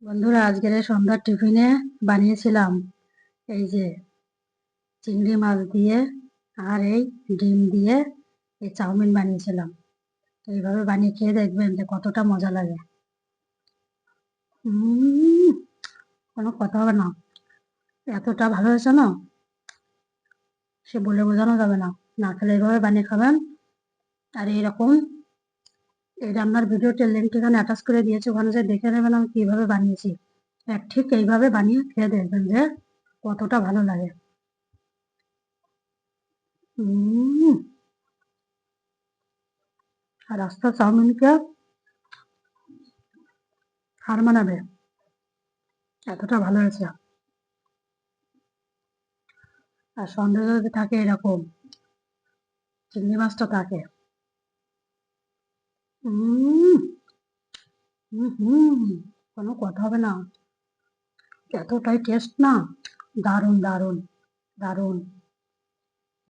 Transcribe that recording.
বন্ধুরা, আজকের এই সন্ধ্যার টিফিনে বানিয়েছিলাম এই যে চিংড়ি মাছ দিয়ে আর এই ডিম দিয়ে এই চাউমিন বানিয়েছিলাম। তো এইভাবে বানিয়ে খেয়ে দেখবেন যে কতটা মজা লাগে। উম, কোনো কথা হবে না, এতটা ভালো হয়েছে না, সে বলে বোঝানো যাবে না। না খেলে এইভাবে বানিয়ে খাবেন। আর এইরকম এই রান্নার ভিডিওটির লিঙ্ক এখানে অ্যাটাচ করে দিয়েছি, ওখানে যে দেখে নেবেন আমি কিভাবে বানিয়েছি। ঠিক এইভাবে বানিয়ে খেয়ে দেখবেন যে কতটা ভালো লাগে। উম আর রাস্তার চাউমিনকে হার মানাবে, এতটা ভালো হয়েছে। আর সন্ধ্যে যদি থাকে এরকম চিংড়ি মাছটা থাকে, উম হুম, কোনো কথা হবে না, এতটাই টেস্ট না, দারুণ দারুণ দারুণ।